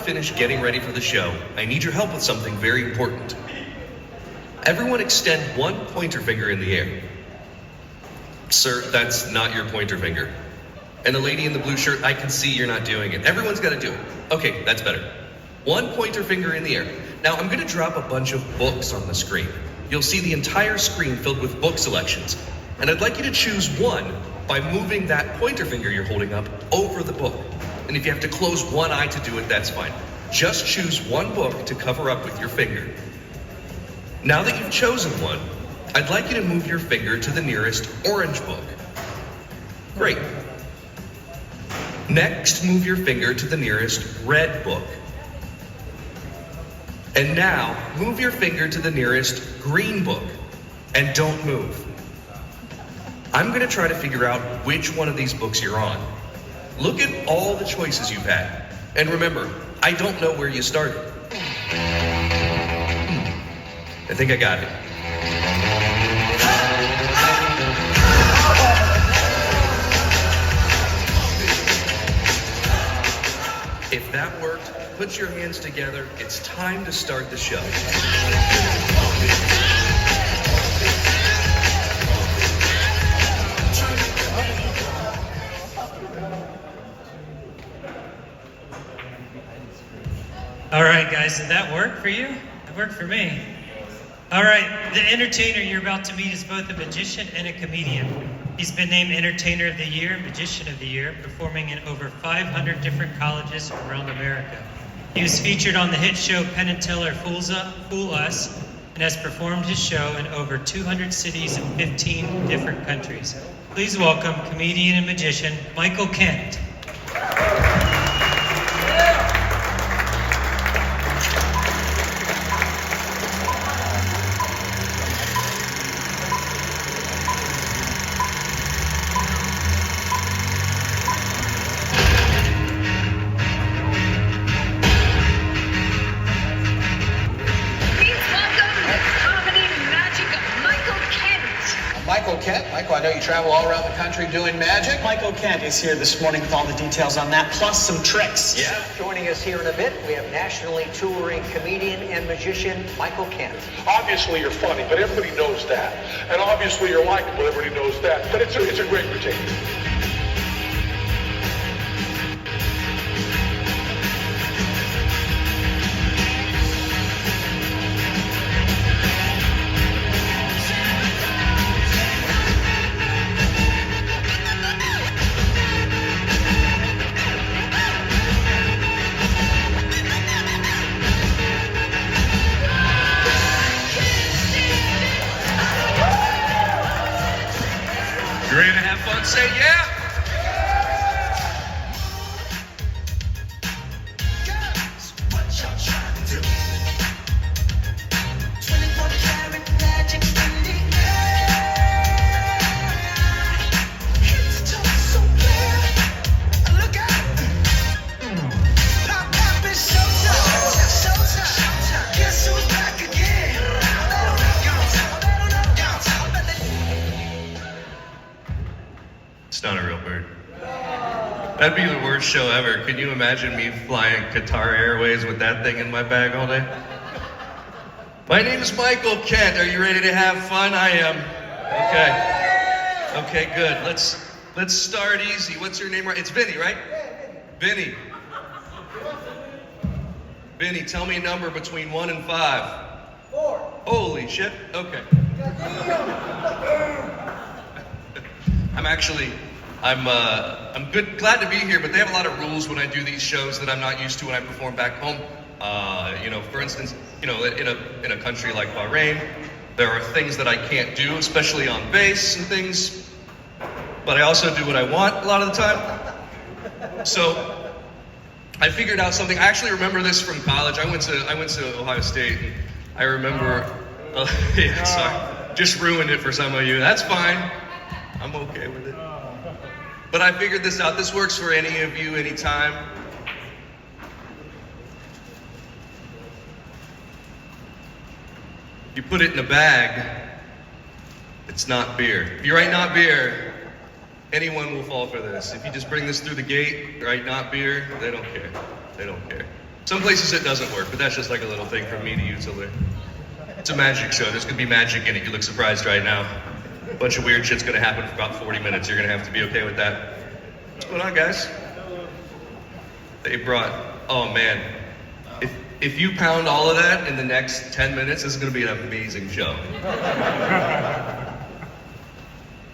Finish getting ready for the show, I need your help with something very important. Everyone extend one pointer finger in the air. Sir, that's not your pointer finger. And the lady in the blue shirt, I can see you're not doing it. Everyone's got to do it. Okay, that's better. One pointer finger in the air. Now I'm going to drop a bunch of books on the screen. You'll see the entire screen filled with book selections. And I'd like you to choose one by moving that pointer finger you're holding up over the book. And if you have to close one eye to do it, that's fine. Just choose one book to cover up with your finger. Now that you've chosen one, I'd like you to move your finger to the nearest orange book. Great. Next, move your finger to the nearest red book. And now, move your finger to the nearest green book. And don't move. I'm going to try to figure out which one of these books you're on. Look at all the choices you've had. And remember, I don't know where you started. I think I got it. If that worked, put your hands together. It's time to start the show. All right, guys, did that work for you? It worked for me. All right, the entertainer you're about to meet is both a magician and a comedian. He's been named Entertainer of the Year, Magician of the Year, performing in over 500 different colleges around America. He was featured on the hit show Penn and Teller Fool Us, and has performed his show in over 200 cities in 15 different countries. Please welcome comedian and magician Michael Kent. Michael, I know you travel all around the country doing magic. Michael Kent is here this morning with all the details on that, plus some tricks. Yeah. Joining us here in a bit, we have nationally touring comedian and magician Michael Kent. Obviously you're funny, but everybody knows that. And obviously you're likable, everybody knows that. But it's a great routine. You ready to have fun? Say yeah! It's not a real bird. That'd be the worst show ever. Can you imagine me flying Qatar Airways with that thing in my bag all day? My name is Michael Kent. Are you ready to have fun? I am. Okay. Okay, good. Let's start easy. What's your name? It's Vinny, right? Vinny. Vinny, tell me a number between 1 and 5. 4. Holy shit. Okay. I'm glad to be here, but they have a lot of rules when I do these shows that I'm not used to when I perform back home. For instance, in a country like Bahrain, there are things that I can't do, especially on bass and things. But I also do what I want a lot of the time. So I figured out something. I actually remember this from college. I went to Ohio State, and I remember. Yeah, sorry, just ruined it for some of you. That's fine. I'm okay with it. But I figured this out. This works for any of you, anytime. You put it in a bag, it's not beer. If you write not beer, anyone will fall for this. If you just bring this through the gate, write not beer, they don't care. They don't care. Some places it doesn't work, but that's just like a little thing from me to you to learn. It's a magic show. There's gonna be magic in it. You look surprised right now. A bunch of weird shit's gonna happen for about 40 minutes. You're gonna have to be okay with that. What's going on, guys? They brought, oh man. If you pound all of that in the next 10 minutes, this is gonna be an amazing show.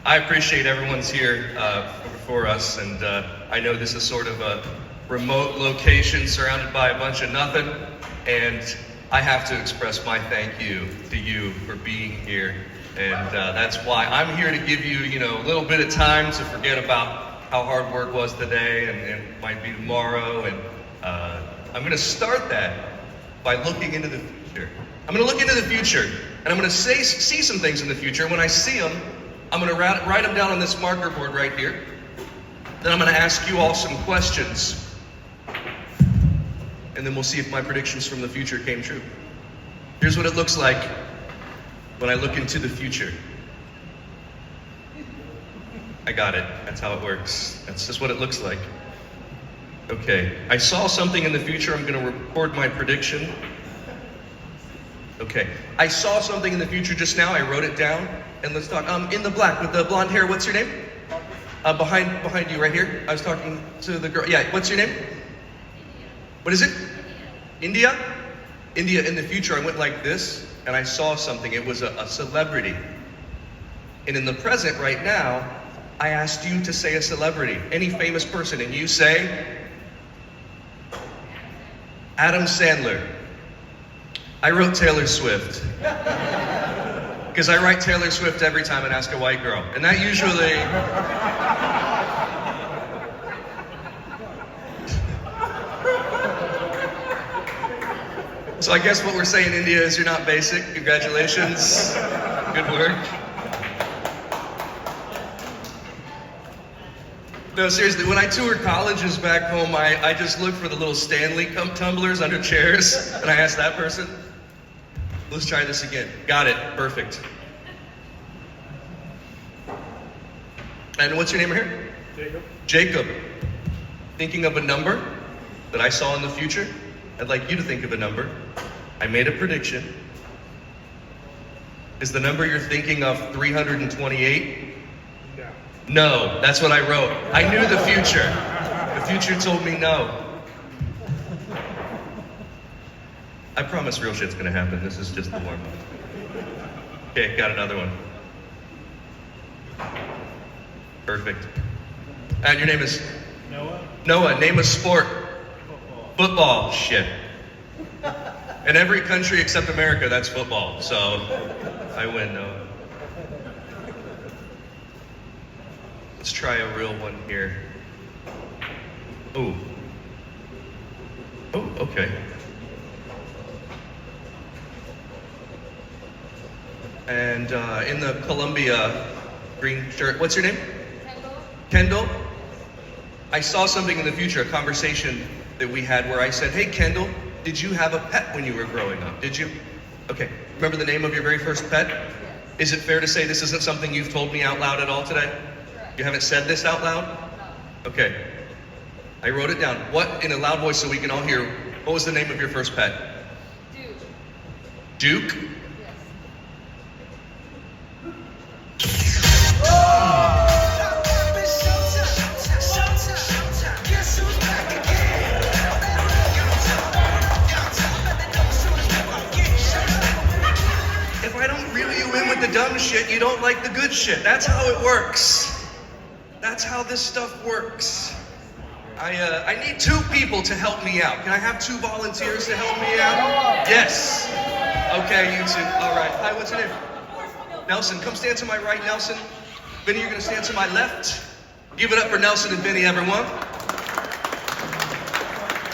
I appreciate everyone's here for us, and I know this is sort of a remote location surrounded by a bunch of nothing, and I have to express my thank you to you for being here, and that's why I'm here to give you, a little bit of time to forget about how hard work was today and might be tomorrow, and I'm going to start that by looking into the future. I'm going to look into the future, and I'm going to see some things in the future. When I see them, I'm going to write them down on this marker board right here. Then I'm going to ask you all some questions. And then we'll see if my predictions from the future came true. Here's what it looks like when I look into the future. I got it. That's how it works. That's just what it looks like. Okay. I saw something in the future. I'm going to record my prediction. Okay. I saw something in the future just now. I wrote it down. And let's talk. In the black with the blonde hair. What's your name? Behind you right here. I was talking to the girl. Yeah. What's your name? What is it? India? India, in the future, I went like this, and I saw something. It was a celebrity. And in the present, right now, I asked you to say a celebrity, any famous person, and you say, Adam Sandler. I wrote Taylor Swift. Because I write Taylor Swift every time and ask a white girl. And that usually... So I guess what we're saying in India is you're not basic. Congratulations. Good work. No, seriously, when I toured colleges back home, I just looked for the little Stanley tumblers under chairs, and I asked that person, let's try this again. Got it. Perfect. And what's your name right here? Jacob. Jacob. Thinking of a number that I saw in the future? I'd like you to think of a number. I made a prediction. Is the number you're thinking of 328? No. No, that's what I wrote. I knew the future. The future told me no. I promise real shit's gonna happen. This is just the warm-up. Okay, got another one. Perfect. And your name is? Noah. Noah, name a sport. Football. Shit. In every country except America, that's football. So, I win, Noah. Let's try a real one here. Oh. Oh, okay. And in the Columbia green shirt, what's your name? Kendall. I saw something in the future, a conversation that we had where I said, hey, Kendall, did you have a pet when you were growing up? Did you? Okay. Remember the name of your very first pet? Yes. Is it fair to say this isn't something you've told me out loud at all today? Correct. You haven't said this out loud? No. Okay. I wrote it down. What, in a loud voice so we can all hear, what was the name of your first pet? Duke. Duke? The dumb shit, you don't like the good shit. That's how it works. That's how this stuff works. I need 2 people to help me out. Can I have 2 volunteers to help me out? Yes. Okay, you 2. All right. Hi, what's your name? Nelson. Come stand to my right, Nelson. Vinny, you're going to stand to my left. Give it up for Nelson and Vinny, everyone.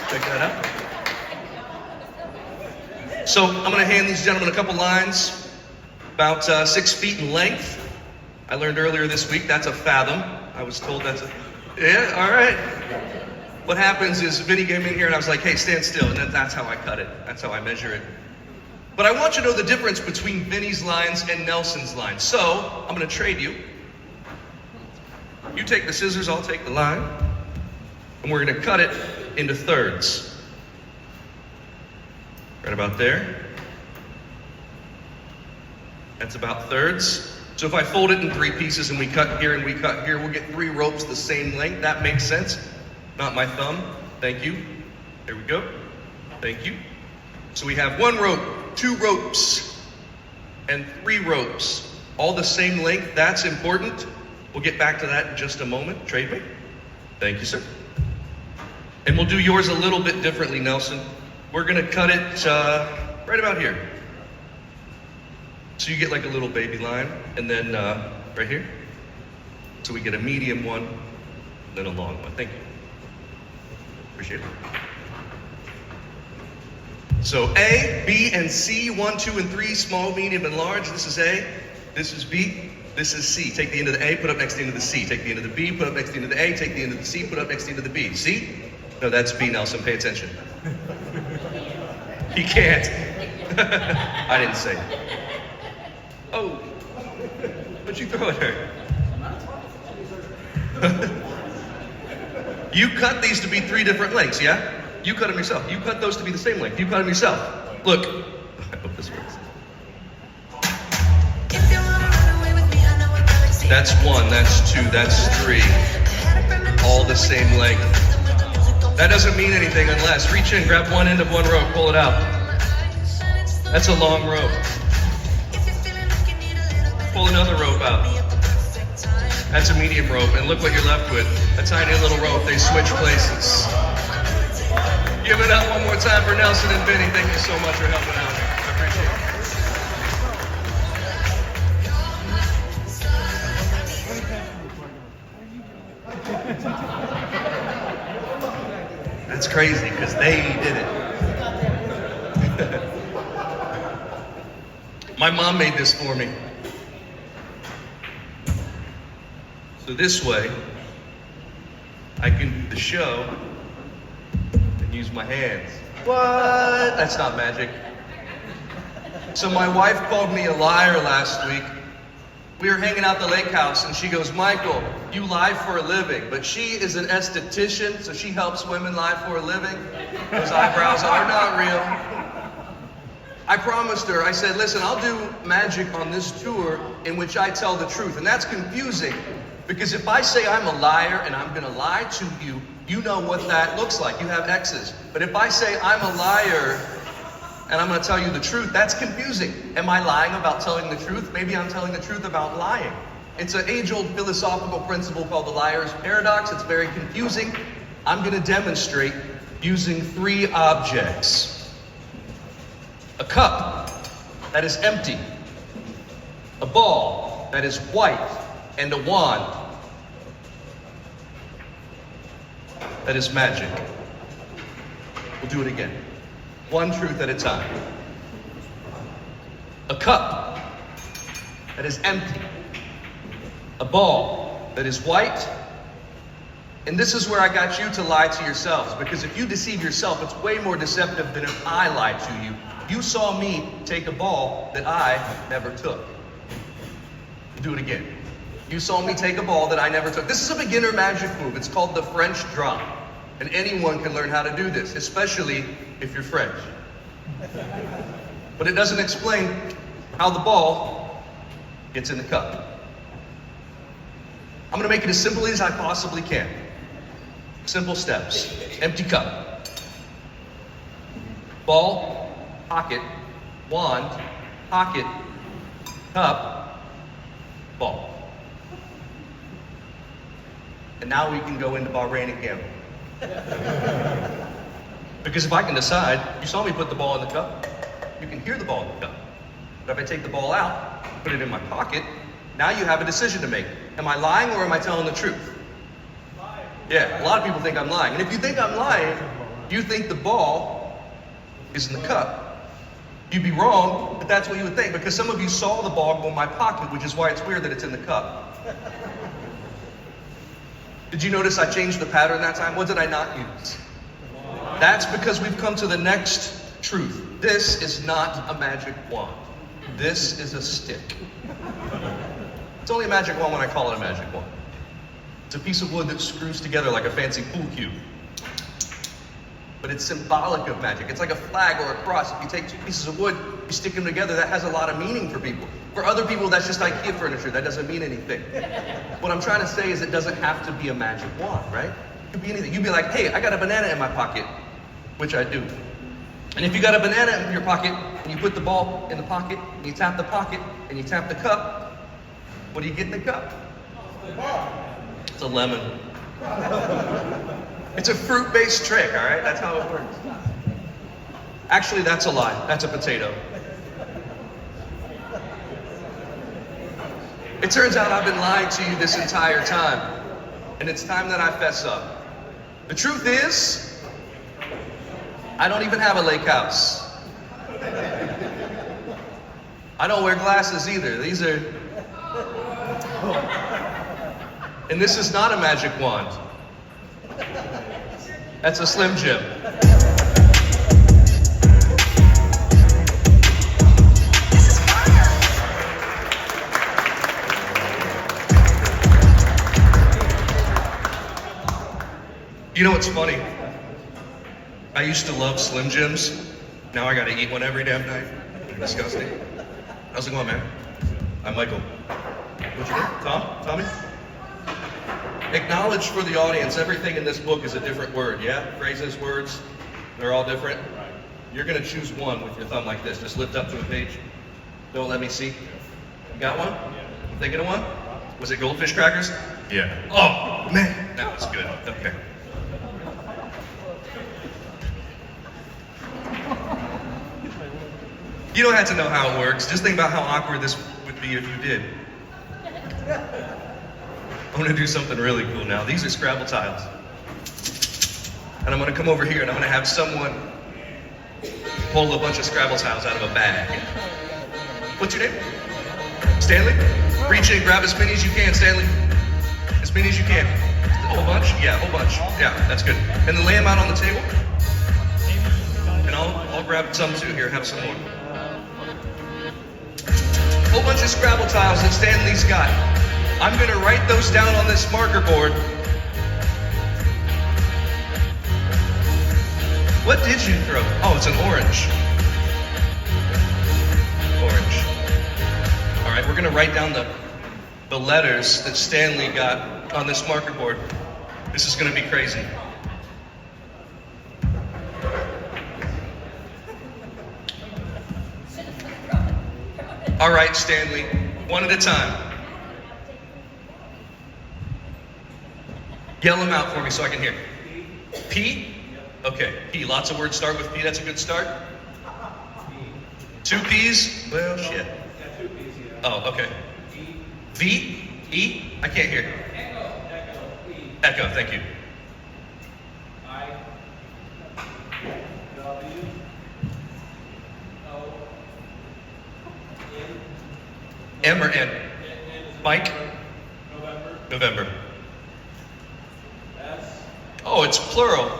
Check that out. So I'm going to hand these gentlemen a couple lines. About 6 feet in length. I learned earlier this week that's a fathom. I was told that's a... Yeah, all right. What happens is Vinny came in here and I was like, hey, stand still. And that's how I cut it. That's how I measure it. But I want you to know the difference between Vinny's lines and Nelson's lines. So I'm going to trade you. You take the scissors, I'll take the line. And we're going to cut it into thirds. Right about there. That's about thirds. So if I fold it in 3 pieces and we cut here and we cut here, we'll get 3 ropes the same length. That makes sense. Not my thumb. Thank you. There we go. Thank you. So we have 1 rope, 2 ropes, and 3 ropes. All the same length. That's important. We'll get back to that in just a moment. Trade me. Thank you, sir. And we'll do yours a little bit differently, Nelson. We're going to cut it right about here. So you get like a little baby line, and then right here. So we get a medium one, then a long one. Thank you. Appreciate it. So A, B, and C, 1, 2, and 3, small, medium, and large. This is A, this is B, this is C. Take the end of the A, put up next to the end of the C. Take the end of the B, put up next to the end of the A. Take the end of the C, put up next to the end of the B. C? No, that's B, Nelson. Pay attention. He can't. I didn't say it. Oh, what'd you throw at her? You cut these to be 3 different lengths, yeah? You cut them yourself. You cut those to be the same length. You cut them yourself. Look. I hope this works. That's 1, that's 2, that's 3. All the same length. That doesn't mean anything unless, reach in, grab one end of one rope, pull it out. That's a long rope. Pull another rope out. That's a medium rope, and look what you're left with. A tiny little rope. They switch places. Give it up one more time for Nelson and Vinny. Thank you so much for helping out. I appreciate it. That's crazy, because they did it. My mom made this for me. So this way, I can do the show and use my hands. What? That's not magic. So my wife called me a liar last week. We were hanging out at the lake house and she goes, Michael, you lie for a living. But she is an esthetician, so she helps women lie for a living. Those eyebrows are not real. I promised her, I said, listen, I'll do magic on this tour in which I tell the truth. And that's confusing, because if I say I'm a liar and I'm going to lie to you, you know what that looks like. You have X's. But if I say I'm a liar and I'm going to tell you the truth, that's confusing. Am I lying about telling the truth? Maybe I'm telling the truth about lying. It's an age-old philosophical principle called the liar's paradox. It's very confusing. I'm going to demonstrate using 3 objects. A cup that is empty, a ball that is white, and a wand that is magic. We'll do it again. 1 truth at a time. A cup that is empty, a ball that is white, and this is where I got you to lie to yourselves, because if you deceive yourself, it's way more deceptive than if I lied to you. You saw me take a ball that I never took. Do it again. You saw me take a ball that I never took. This is a beginner magic move. It's called the French drop. And anyone can learn how to do this, especially if you're French. But it doesn't explain how the ball gets in the cup. I'm going to make it as simple as I possibly can. Simple steps. Empty cup. Ball. Pocket, wand, pocket, cup, ball. And now we can go into Bahrain and gamble. Because if I can decide, you saw me put the ball in the cup, you can hear the ball in the cup. But if I take the ball out, put it in my pocket, now you have a decision to make. Am I lying or am I telling the truth? Yeah, a lot of people think I'm lying. And if you think I'm lying, you think the ball is in the cup. You'd be wrong, but that's what you would think, because some of you saw the ball go in my pocket, which is why it's weird that it's in the cup. Did you notice I changed the pattern that time? What did I not use? That's because we've come to the next truth. This is not a magic wand. This is a stick. It's only a magic wand when I call it a magic wand. It's a piece of wood that screws together like a fancy pool cue. but it's symbolic of magic. It's like a flag or a cross. If you take two pieces of wood, you stick them together, that has a lot of meaning for people. For other people, that's just IKEA furniture. That doesn't mean anything. What I'm trying to say is it doesn't have to be a magic wand, right? It could be anything. You'd be like, hey, I got a banana in my pocket, which I do. And if you got a banana in your pocket, and you put the ball in the pocket, and you tap the pocket, and you tap the cup, what do you get in the cup? It's a lemon. It's a fruit-based trick, all right? That's how it works. Actually, that's a lie. That's a potato. It turns out I've been lying to you this entire time, and it's time that I fess up. The truth is, I don't even have a lake house. I don't wear glasses either. These are... And this is not a magic wand. That's a Slim Jim. You know what's funny? I used to love Slim Jims. Now I gotta eat one every damn night. Disgusting. How's it going, man? I'm Michael. What's your name? Tom? Tommy? Acknowledge for the audience, everything in this book is a different word, yeah? Phrases, words, they're all different. You're gonna choose one with your thumb like this. Just lift up to a page. Don't let me see. You got one? Thinking of one? Was it goldfish crackers? Yeah. Oh, man, that was good. Okay. You don't have to know how it works. Just think about how awkward this would be if you did. I'm gonna do something really cool now. These are Scrabble tiles. And I'm gonna come over here and I'm gonna have someone pull a bunch of Scrabble tiles out of a bag. What's your name? Stanley? Reach in, grab as many as you can, Stanley. As many as you can. A whole bunch? Yeah, a whole bunch. Yeah, that's good. And then lay them out on the table. And I'll grab some too. Here, have some more. Whole bunch of Scrabble tiles that Stanley's got. I'm gonna write those down on this marker board. What did you throw? Oh, it's an orange. Orange. All right, we're gonna write down the letters that Stanley got on this marker board. This is gonna be crazy. All right, Stanley, one at a time. Yell them out for me so I can hear. P? Okay, P. Lots of words start with P. That's a good start. Two P's? Well, shit. Oh, okay. V? E? I can't hear. Echo, thank you. M or N? Mike? November. Oh, it's plural.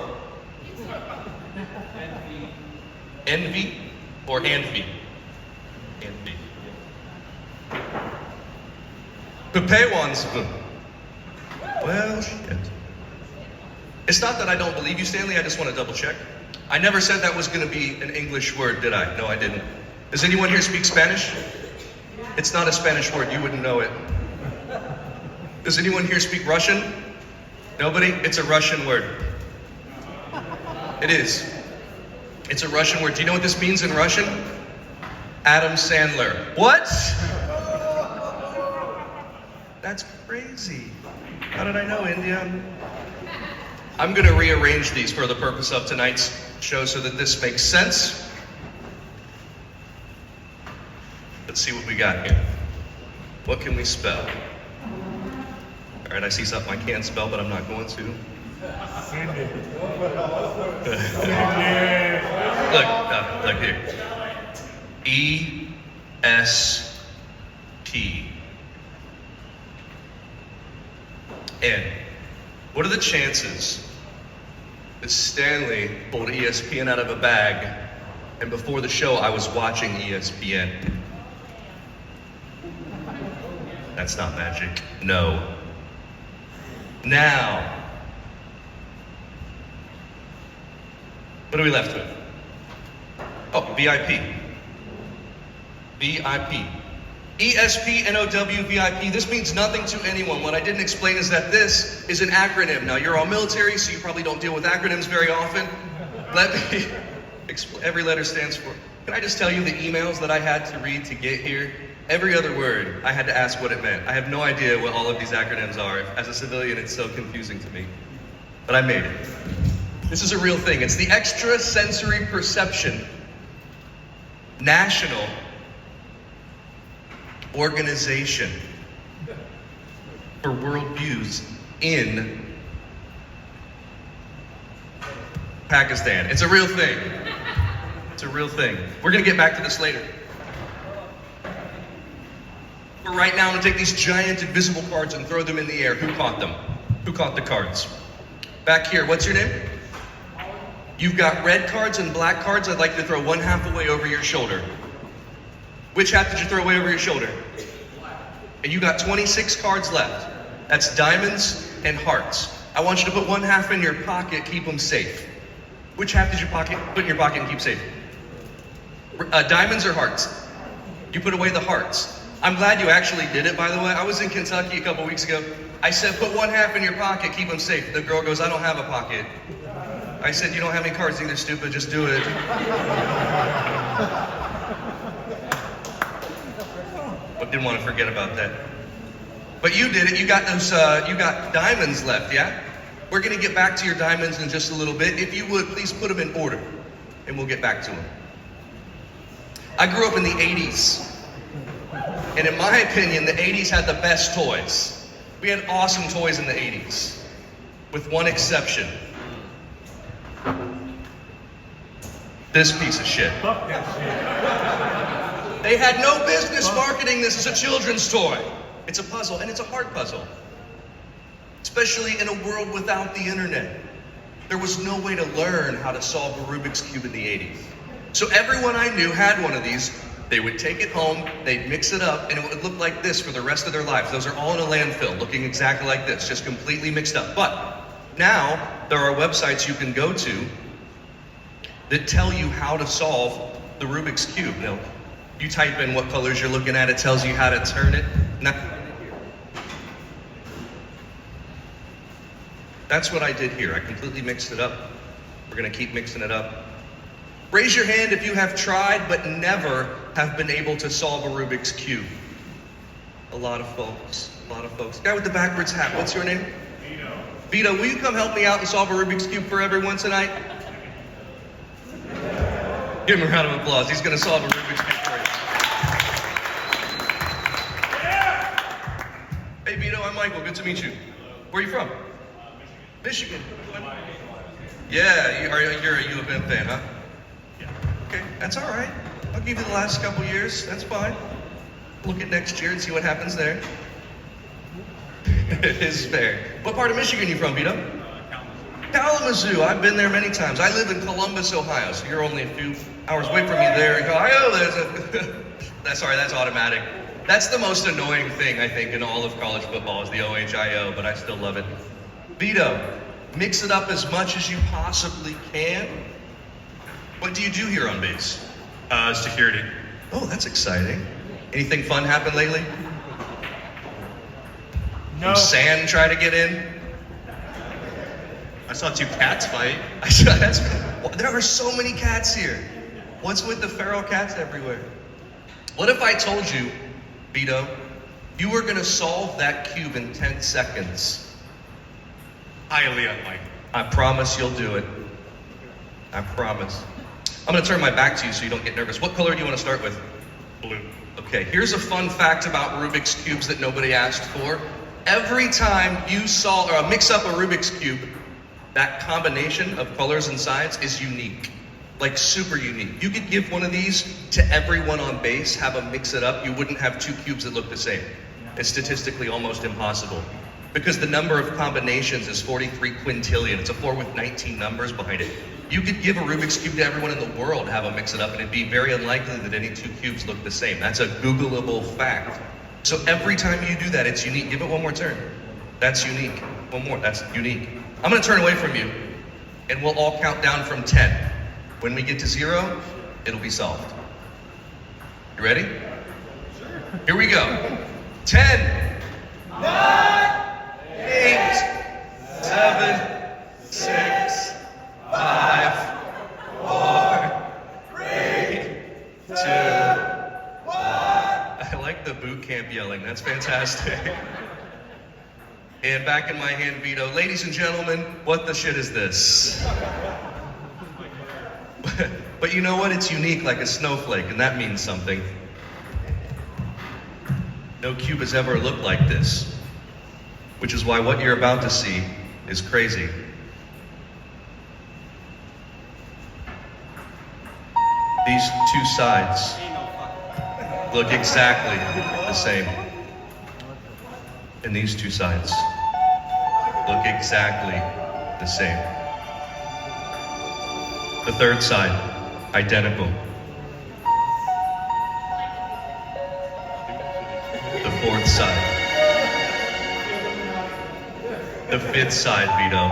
Envy or envy? Envy. Pepewans. Well, shit. It's not that I don't believe you, Stanley. I just want to double check. I never said that was going to be an English word, did I? No, I didn't. Does anyone here speak Spanish? It's not a Spanish word. You wouldn't know it. Does anyone here speak Russian? Nobody? It's a Russian word. It is. It's a Russian word. Do you know what this means in Russian? Adam Sandler. What? That's crazy. How did I know, India? I'm going to rearrange these for the purpose of tonight's show so that this makes sense. Let's see what we got here. What can we spell? All right, I see something I can't spell, but I'm not going to. Look here. E-S-T. N. What are the chances that Stanley pulled ESPN out of a bag and before the show I was watching ESPN? That's not magic. No. Now. What are we left with? Oh, VIP. VIP. ESPNOW VIP. This means nothing to anyone. What I didn't explain is that this is an acronym. Now, you're all military, so you probably don't deal with acronyms very often. Let me explain. Every letter stands for. Can I just tell you the emails that I had to read to get here? Every other word, I had to ask what it meant. I have no idea what all of these acronyms are. As a civilian, it's so confusing to me. But I made it. This is a real thing. It's the Extrasensory Perception National Organization for Worldviews in Pakistan. It's a real thing. It's a real thing. We're gonna get back to this later. For right now, I'm gonna take these giant invisible cards and throw them in the air. Who caught them? Who caught the cards? Back here, what's your name? You've got red cards and black cards. I'd like you to throw one half away over your shoulder. Which half did you throw away over your shoulder? And you got 26 cards left. That's diamonds and hearts. I want you to put one half in your pocket, keep them safe. Which half did you put in your pocket and keep safe? Diamonds or hearts? You put away the hearts. I'm glad you actually did it, by the way. I was in Kentucky a couple weeks ago. I said, put one half in your pocket, keep them safe. The girl goes, I don't have a pocket. I said, you don't have any cards either, stupid, just do it. But didn't want to forget about that. But you did it, you got those, you got diamonds left, yeah? We're gonna get back to your diamonds in just a little bit. If you would, please put them in order, and we'll get back to them. I grew up in the 80s. And in my opinion, the 80s had the best toys. We had awesome toys in the 80s, with one exception. This piece of shit. They had no business marketing this as a children's toy. It's a puzzle, and it's a hard puzzle. Especially in a world without the internet. There was no way to learn how to solve a Rubik's Cube in the 80s. So everyone I knew had one of these. They would take it home, they'd mix it up, and it would look like this for the rest of their lives. Those are all in a landfill, looking exactly like this, just completely mixed up. But now, there are websites you can go to that tell you how to solve the Rubik's Cube. Now, you type in what colors you're looking at, it tells you how to turn it. Now, that's what I did here. I completely mixed it up. We're gonna keep mixing it up. Raise your hand if you have tried but never have been able to solve a Rubik's Cube. A lot of folks, a lot of folks. Guy with the backwards hat, what's your name? Vito. Vito, will you come help me out and solve a Rubik's Cube for everyone tonight? Give him a round of applause. He's gonna solve a Rubik's Cube for you. Yeah! Hey Vito, I'm Michael, good to meet you. Where are you from? Michigan. Yeah, you're a U of M fan, huh? Okay, that's all right. I'll give you the last couple years. That's fine. Look at next year and see what happens there. It is fair. What part of Michigan are you from, Vito? Kalamazoo. I've been there many times. I live in Columbus, Ohio, so you're only a few hours away from me there in Ohio. That's automatic. That's the most annoying thing, I think, in all of college football is the OHIO, but I still love it. Vito, mix it up as much as you possibly can. What do you do here on base? Security. Oh, that's exciting. Anything fun happened lately? No. Did sand try to get in? I saw two cats fight. There are so many cats here. What's with the feral cats everywhere? What if I told you, Vito, you were gonna solve that cube in 10 seconds? Highly unlikely. I promise you'll do it. I promise. I'm gonna turn my back to you so you don't get nervous. What color do you want to start with? Blue. Okay, here's a fun fact about Rubik's Cubes that nobody asked for. Every time you solve or mix up a Rubik's Cube, that combination of colors and sides is unique. Like super unique. You could give one of these to everyone on base, have them mix it up, you wouldn't have two cubes that look the same. It's statistically almost impossible. Because the number of combinations is 43 quintillion. It's a 4 with 19 numbers behind it. You could give a Rubik's Cube to everyone in the world, have them mix it up, and it'd be very unlikely that any two cubes look the same. That's a Googleable fact. So every time you do that, it's unique. Give it one more turn. That's unique. One more, that's unique. I'm gonna turn away from you, and we'll all count down from 10. When we get to 0, it'll be solved. You ready? Here we go. 10, 9, 8, 7, 6, 5, 4, 3, 2, 1. I like the boot camp yelling. That's fantastic. And back in my hand, Vito. Ladies and gentlemen, what the shit is this? But you know what? It's unique like a snowflake, and that means something. No cube has ever looked like this, which is why what you're about to see is crazy. These two sides look exactly the same. And these two sides look exactly the same. The third side, identical. The fourth side. The fifth side, Vito.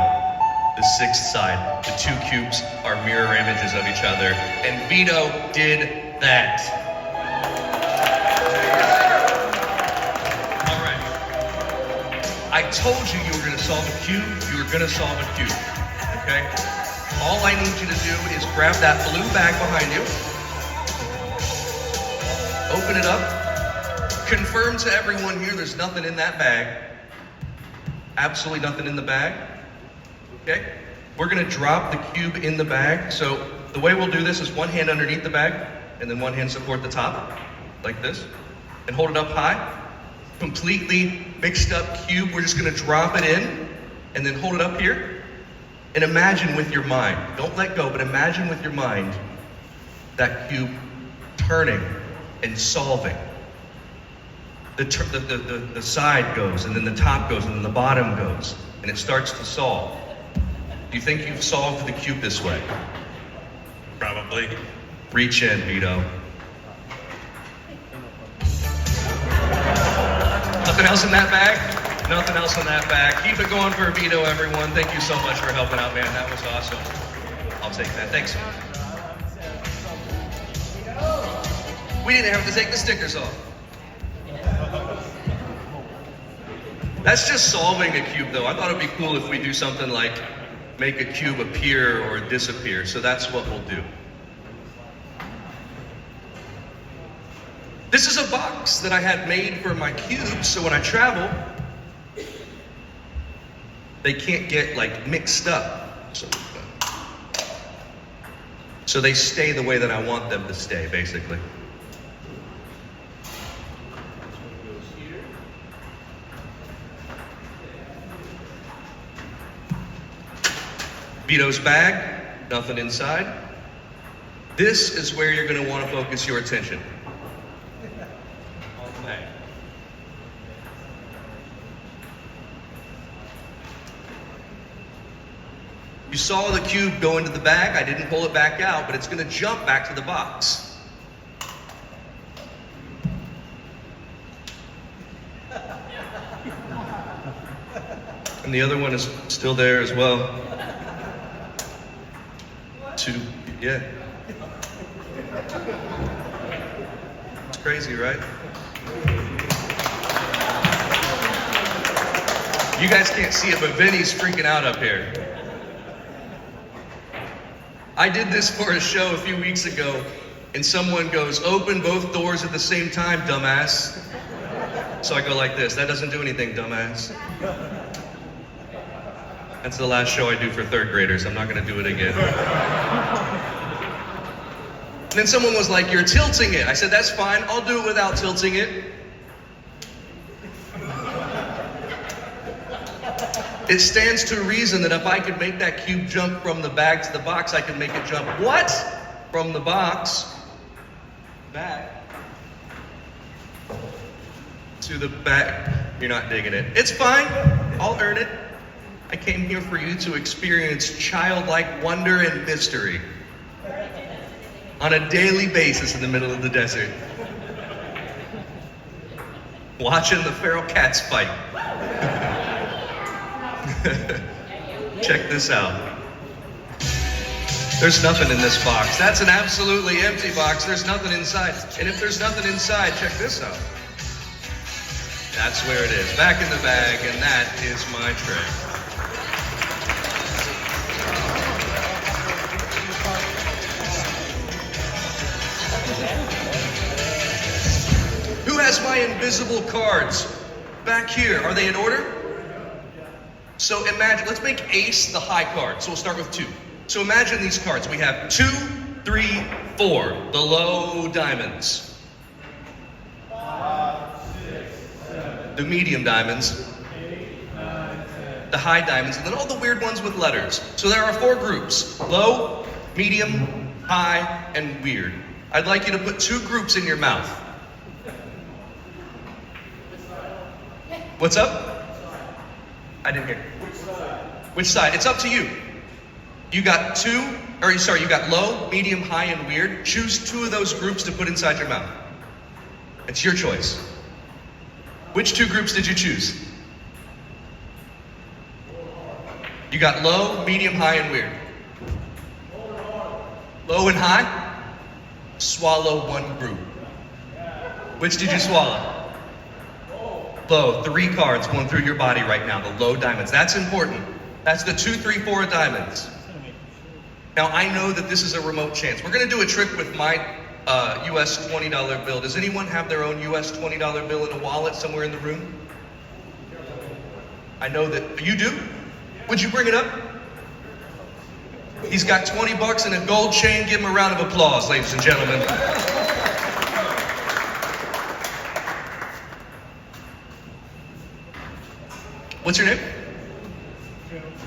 The sixth side. The two cubes are mirror images of each other. And Vito did that. All right. I told you you were going to solve a cube. You were going to solve a cube. Okay? All I need you to do is grab that blue bag behind you. Open it up. Confirm to everyone here there's nothing in that bag. Absolutely nothing in the bag. Okay? We're gonna drop the cube in the bag. So the way we'll do this is one hand underneath the bag and then one hand support the top, like this. And hold it up high. Completely mixed up cube. We're just gonna drop it in and then hold it up here. And imagine with your mind, don't let go, but imagine with your mind that cube turning and solving. The side goes, and then the top goes, and then the bottom goes, and it starts to solve. Do you think you've solved the cube this way? Probably. Reach in, Vito. Nothing else in that bag? Nothing else in that bag. Keep it going for Vito, everyone. Thank you so much for helping out, man. That was awesome. I'll take that. Thanks. We didn't have to take the stickers off. That's just solving a cube, though. I thought it'd be cool if we do something like make a cube appear or disappear. So that's what we'll do. This is a box that I had made for my cubes, so when I travel, they can't get like mixed up. So they stay the way that I want them to stay, basically. Vito's bag, nothing inside. This is where you're going to want to focus your attention. Okay. You saw the cube go into the bag. I didn't pull it back out, but it's going to jump back to the box. And the other one is still there as well. Yeah. It's crazy, right? You guys can't see it, but Vinny's freaking out up here. I did this for a show a few weeks ago, and someone goes, "Open both doors at the same time, dumbass." So I go like this. That doesn't do anything, dumbass. That's the last show I do for third graders. I'm not going to do it again. And then someone was like, "You're tilting it." I said, "That's fine. I'll do it without tilting it." It stands to reason that if I could make that cube jump from the bag to the box, I could make it jump what? From the box back to the back. You're not digging it. It's fine. I'll earn it. I came here for you to experience childlike wonder and mystery on a daily basis in the middle of the desert. Watching the feral cats fight. Check this out. There's nothing in this box. That's an absolutely empty box. There's nothing inside. And if there's nothing inside, check this out. That's where it is. Back in the bag, and that is my trick. Who has my invisible cards? Back here. Are they in order? So imagine, let's make ace the high card. So we'll start with 2. So imagine these cards. We have 2, 3, 4, the low diamonds. The medium diamonds. The high diamonds, and then all the weird ones with letters. So there are 4 groups: low, medium, high, and weird. I'd like you to put 2 groups in your mouth. What's up? I didn't hear. Which side? It's up to you. You got you got low, medium, high, and weird. Choose 2 of those groups to put inside your mouth. It's your choice. Which 2 groups did you choose? You got low, medium, high, and weird. Low and high? Swallow 1 group. Which did you swallow? Low. 3 cards going through your body right now, the low diamonds. That's important. That's the 2, 3, 4 diamonds. Now, I know that this is a remote chance. We're going to do a trick with my US $20 bill. Does anyone have their own US $20 bill in a wallet somewhere in the room? I know that you do. Would you bring it up? He's got 20 bucks and a gold chain. Give him a round of applause, ladies and gentlemen. What's your name?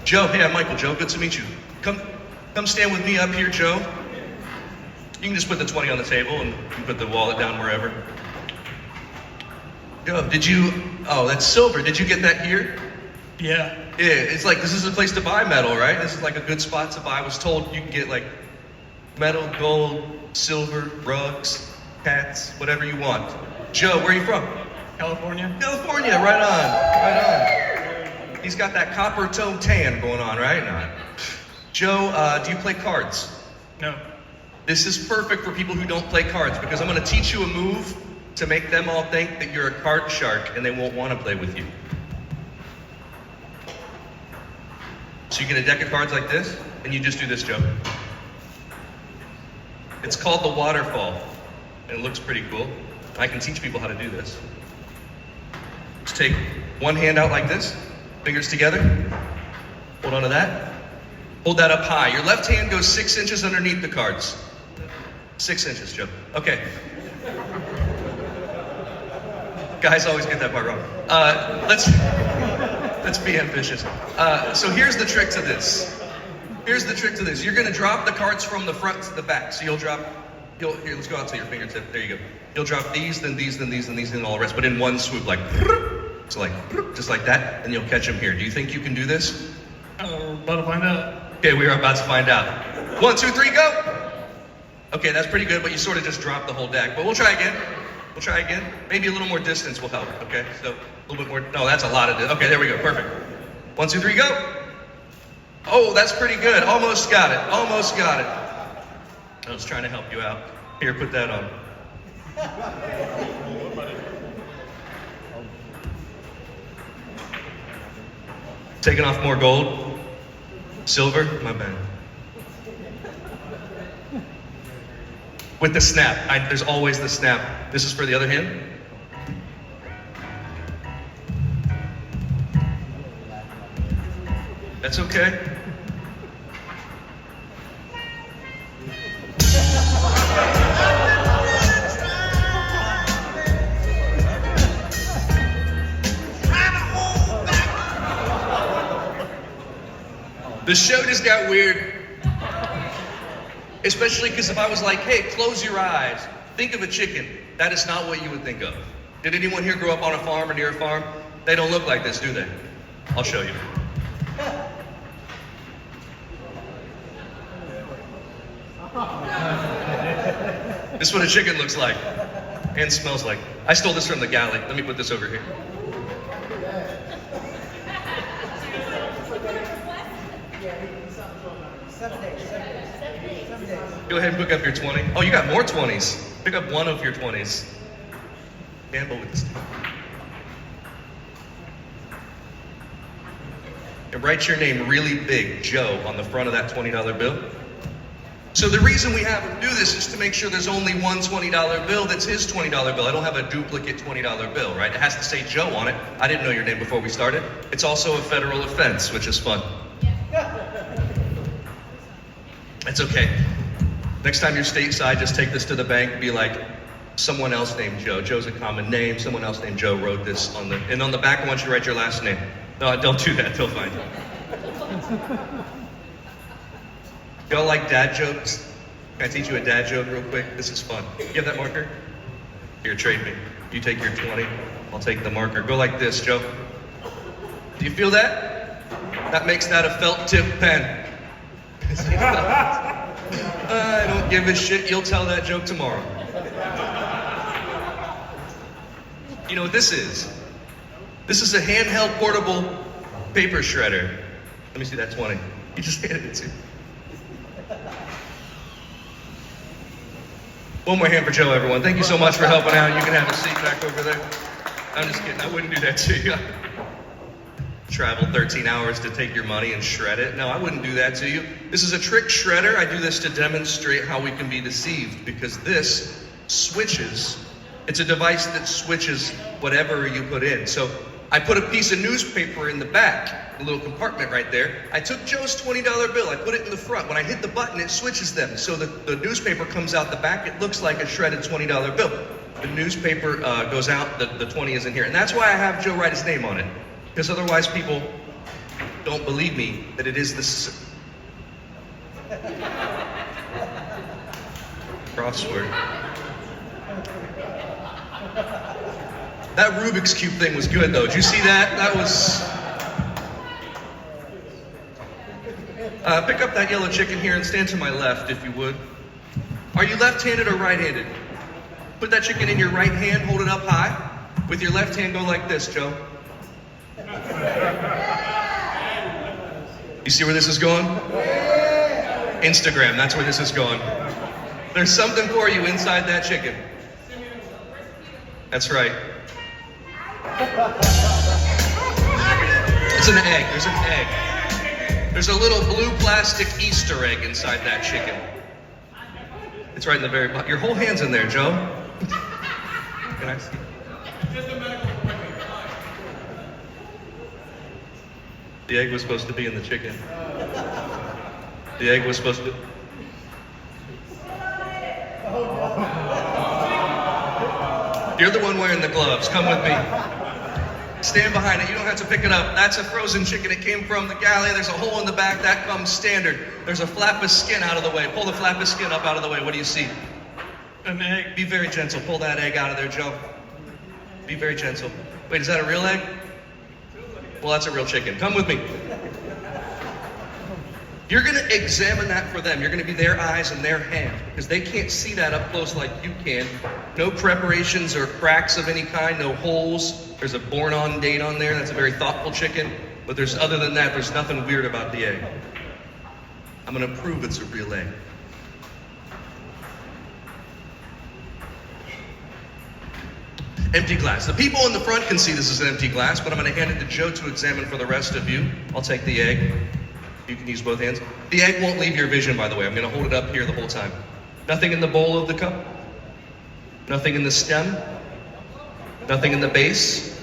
Joe. Hey, I'm Michael. Joe, good to meet you. Come stand with me up here, Joe. You can just put the 20 on the table and you can put the wallet down wherever. Joe, oh, that's silver. Did you get that here? Yeah. Yeah, it's like, this is a place to buy metal, right? This is like a good spot to buy. I was told you can get like metal, gold, silver, rugs, hats, whatever you want. Joe, where are you from? California. California, right on. He's got that copper tone tan going on, right? No. Joe, do you play cards? No. This is perfect for people who don't play cards because I'm going to teach you a move to make them all think that you're a card shark and they won't want to play with you. So you get a deck of cards like this, and you just do this, Joe. It's called the waterfall, and it looks pretty cool. I can teach people how to do this. Just take one hand out like this, fingers together, hold on to that. Hold that up high. Your left hand goes 6 inches underneath the cards. 6 inches, Joe. Okay. Guys always get that part wrong. Let's be ambitious. So here's the trick to this. You're gonna drop the cards from the front to the back. So here, let's go out to your fingertip. There you go. You'll drop these, then these, then these, then these, and all the rest, but in one swoop, like, so like, just like that, and you'll catch them here. Do you think you can do this? We're about to find out. Okay, we are about to find out. 1, 2, 3, go! Okay, that's pretty good, but you sort of just dropped the whole deck. But we'll try again. Maybe a little more distance will help, okay? So a little bit more, no, that's a lot of distance. Okay, there we go, perfect. 1, 2, 3, go! Oh, that's pretty good. Almost got it. I was trying to help you out. Here, put that on. Taking off more gold. Silver, my bad. With the snap, there's always the snap. This is for the other hand. That's okay. The show just got weird. Especially because if I was like, hey, close your eyes, think of a chicken, that is not what you would think of. Did anyone here grow up on a farm or near a farm? They don't look like this, do they? I'll show you. This is what a chicken looks like and smells like. I stole this from the galley. Let me put this over here. Go ahead and pick up your 20. Oh, you got more 20s. Pick up one of your 20s. Gamble with this. And write your name really big, Joe, on the front of that $20 bill. So the reason we have him do this is to make sure there's only one $20 bill that's his $20 bill. I don't have a duplicate $20 bill, right? It has to say Joe on it. I didn't know your name before we started. It's also a federal offense, which is fun. It's okay. Next time you're stateside, just take this to the bank and be like, someone else named Joe. Joe's a common name. Someone else named Joe wrote this on the, and on the back I want you to write your last name. No, don't do that, they'll find you. Y'all like dad jokes? Can I teach you a dad joke real quick? This is fun. You have that marker? Here, trade me. You take your 20, I'll take the marker. Go like this, Joe. Do you feel that? That makes that a felt tip pen. I don't give a shit, you'll tell that joke tomorrow. You know what this is? This is a handheld portable paper shredder. Let me see that 20. You just handed it to me. One more hand for Joe, everyone. Thank you so much for helping out. You can have a seat back over there. I'm just kidding. I wouldn't do that to you. Travel 13 hours to take your money and shred it. No, I wouldn't do that to you. This is a trick shredder. I do this to demonstrate how we can be deceived because this switches. It's a device that switches whatever you put in. So I put a piece of newspaper in the back, a little compartment right there. I took Joe's $20 bill, I put it in the front. When I hit the button, it switches them. So the newspaper comes out the back, it looks like a shredded $20 bill. The newspaper goes out, the 20 is in here. And that's why I have Joe write his name on it. Because otherwise people don't believe me that it is this crossword. That Rubik's Cube thing was good though. Did you see that? That was... pick up that yellow chicken here and stand to my left if you would. Are you left-handed or right-handed? Put that chicken in your right hand, hold it up high. With your left hand, go like this, Joe. You see where this is going? Instagram, that's where this is going. There's something for you inside that chicken. That's right. It's an egg. There's an egg. There's a little blue plastic Easter egg inside that chicken. It's right in the very bottom. Your whole hand's in there, Joe. Can I see? The egg was supposed to be in the chicken. The egg was supposed to... You're the one wearing the gloves. Come with me. Stand behind it. You don't have to pick it up. That's a frozen chicken. It came from the galley. There's a hole in the back. That comes standard. There's a flap of skin out of the way. Pull the flap of skin up out of the way. What do you see? An egg. Be very gentle. Pull that egg out of there, Joe. Be very gentle. Wait, is that a real egg? Well, that's a real chicken. Come with me. You're going to examine that for them. You're going to be their eyes and their hand because they can't see that up close like you can. No preparations or cracks of any kind, no holes. There's a born-on date on there. That's a very thoughtful chicken. But there's other than that, there's nothing weird about the egg. I'm going to prove it's a real egg. Empty glass. The people in the front can see this is an empty glass, but I'm going to hand it to Joe to examine for the rest of you. I'll take the egg. You can use both hands. The egg won't leave your vision, by the way. I'm going to hold it up here the whole time. Nothing in the bowl of the cup. Nothing in the stem. Nothing in the base.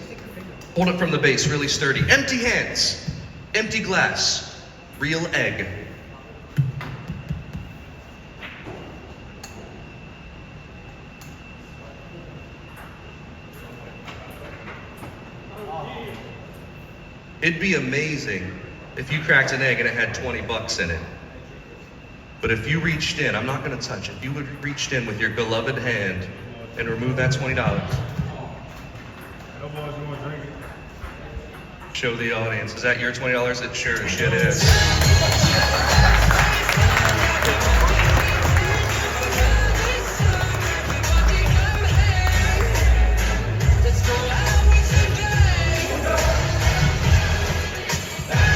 Hold it from the base, really sturdy. Empty hands. Empty glass. Real egg. It'd be amazing if you cracked an egg and it had 20 bucks in it. But if you reached in, I'm not going to touch it. You would have reached in with your beloved hand and remove that $20. Show the audience. Is that your $20? It sure as shit is.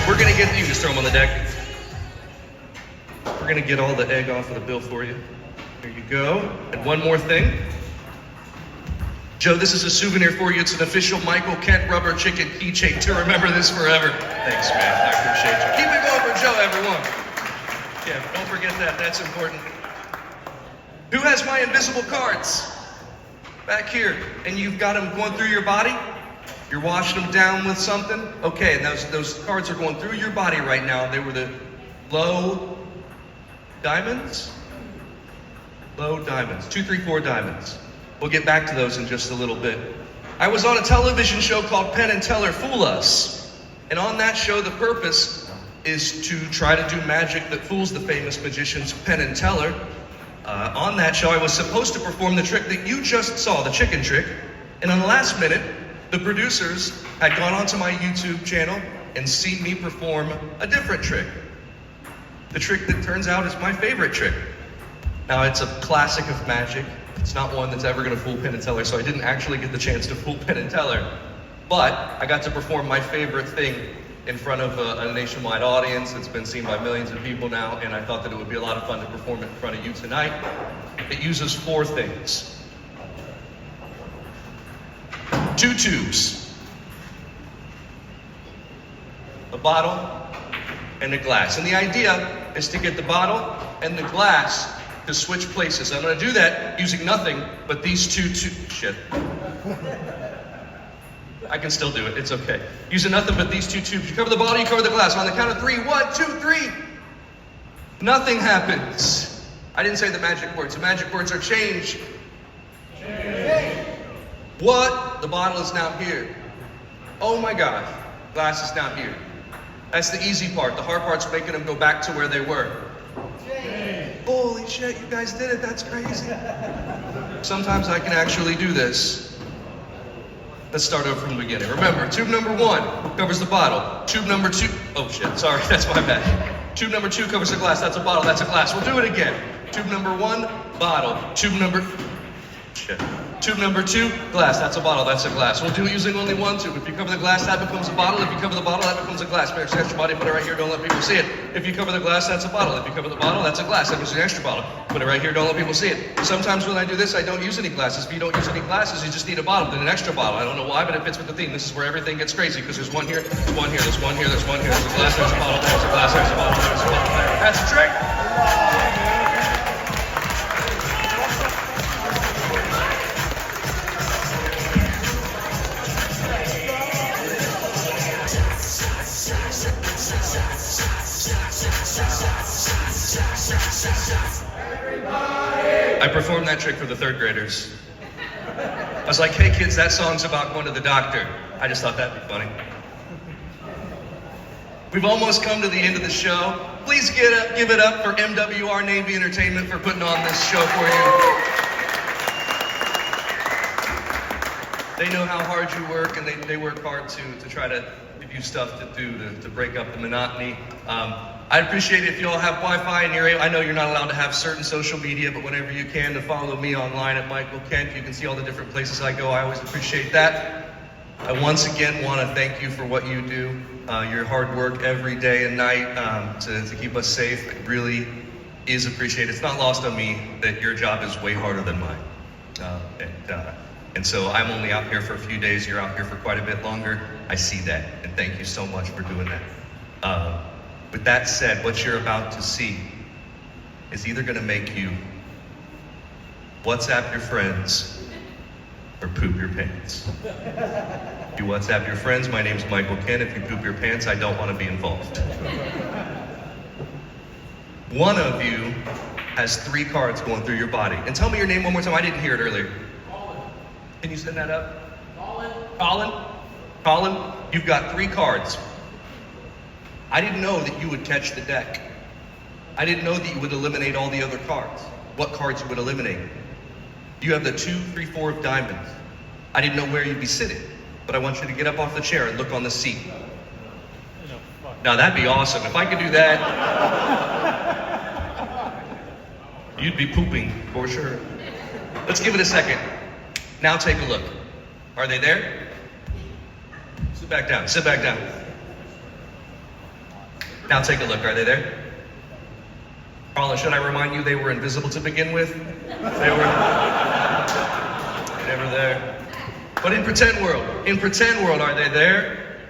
We're gonna get you. Just throw them on the deck. We're gonna get all the egg off of the bill for you. There you go. And one more thing. Joe, this is a souvenir for you. It's an official Michael Kent rubber chicken keychain to remember this forever. Thanks, man. I appreciate you. Keep it going for Joe, everyone. Yeah, don't forget that. That's important. Who has my invisible cards? Back here. And you've got them going through your body? You're washing them down with something? Okay, and those cards are going through your body right now. They were the low diamonds? Low diamonds. 2, 3, 4 diamonds. We'll get back to those in just a little bit. I was on a television show called Penn and Teller Fool Us. And on that show, the purpose is to try to do magic that fools the famous magicians Penn and Teller. On that show, I was supposed to perform the trick that you just saw, the chicken trick. And on the last minute, the producers had gone onto my YouTube channel and seen me perform a different trick. The trick that turns out is my favorite trick. Now, it's a classic of magic. It's not one that's ever going to fool Penn and Teller, so I didn't actually get the chance to fool Penn and Teller. But I got to perform my favorite thing in front of a nationwide audience. It's been seen by millions of people now, and I thought that it would be a lot of fun to perform it in front of you tonight. It uses 4 things. 2 tubes, a bottle, and a glass. And the idea is to get the bottle and the glass to switch places. I'm going to do that using nothing but these 2 tubes. Shit. I can still do it. It's okay. Using nothing but these 2 tubes. You cover the bottle, you cover the glass. On the count of 3, 1, 2, 3. Nothing happens. I didn't say the magic words. The magic words are change. Change. What? The bottle is now here. Oh my gosh. Glass is now here. That's the easy part. The hard part's making them go back to where they were. Holy shit, you guys did it. That's crazy. Sometimes I can actually do this. Let's start over from the beginning. Remember, tube number 1 covers the bottle. Tube number 2, oh shit, sorry, that's my bad. Tube number 2 covers the glass. That's a bottle, that's a glass. We'll do it again. Tube number 1, bottle. Tube number 2, glass. That's a bottle, that's a glass. We'll do it using only 1 tube. If you cover the glass, that becomes a bottle. If you cover the bottle, that becomes a glass. Make an extra body, put it right here, don't let people see it. If you cover the glass, that's a bottle. If you cover the bottle, that's a glass. That becomes an extra bottle. Put it right here, don't let people see it. Sometimes when I do this, I don't use any glasses. If you don't use any glasses, you just need a bottle, then an extra bottle. I don't know why, but it fits with the theme. This is where everything gets crazy, because there's 1 here, there's 1 here, there's 1 here, there's 1 here, there's a glass, there's a bottle, there's a glass, there's a bottle, there's a bottle. That's a trick. I performed that trick for the 3rd graders. I was like, hey kids, that song's about going to the doctor. I just thought that'd be funny. We've almost come to the end of the show. Please give it up for MWR Navy Entertainment for putting on this show for you. They know how hard you work, and they work hard to try to give you stuff to do to break up the monotony. I'd appreciate it if you all have Wi-Fi and you're able, I know you're not allowed to have certain social media, but whenever you can, to follow me online at Michael Kent. You can see all the different places I go. I always appreciate that. I once again want to thank you for what you do, your hard work every day and night to keep us safe. It really is appreciated. It's not lost on me that your job is way harder than mine. And so I'm only out here for a few days. You're out here for quite a bit longer. I see that, and thank you so much for doing that. With that said, what you're about to see is either going to make you WhatsApp your friends or poop your pants. If you WhatsApp your friends, my name's Michael Kent. If you poop your pants, I don't want to be involved. One of you has 3 cards going through your body. And tell me your name one more time. I didn't hear it earlier. Colin. Can you send that up? Colin, you've got 3 cards. I didn't know that you would catch the deck. I didn't know that you would eliminate all the other cards. What cards you would eliminate. You have the 2, 3, 4 of diamonds. I didn't know where you'd be sitting, but I want you to get up off the chair and look on the seat. Now that'd be awesome. If I could do that, you'd be pooping for sure. Let's give it a second. Now take a look. Are they there? Sit back down, sit back down. Now take a look, are they there? Carla, should I remind you they were invisible to begin with? They were never there. But in pretend world, are they there?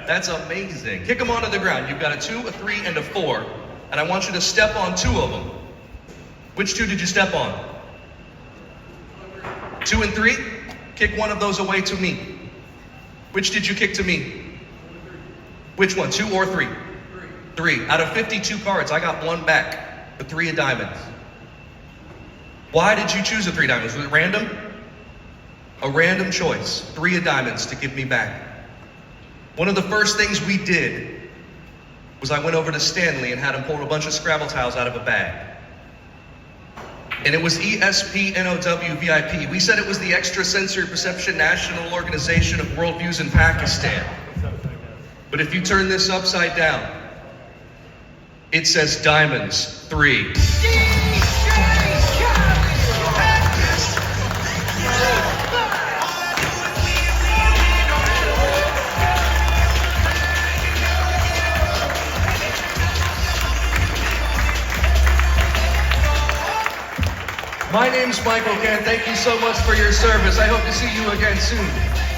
That's amazing. Kick them onto the ground. You've got a 2, a 3, and a 4. And I want you to step on 2 of them. Which 2 did you step on? 2 and 3? Kick one of those away to me. Which did you kick to me? Which one, 2 or 3? 3. Out of 52 cards, I got 1 back. The 3 of diamonds. Why did you choose the 3 diamonds? Was it random? A random choice. 3 of diamonds to give me back. One of the first things we did was I went over to Stanley and had him pull a bunch of Scrabble tiles out of a bag. And it was ESPNOW VIP. We said it was the Extrasensory Perception National Organization of Worldviews in Pakistan. But if you turn this upside down, it says diamonds 3. My name's Michael Kent. Thank you so much for your service. I hope to see you again soon.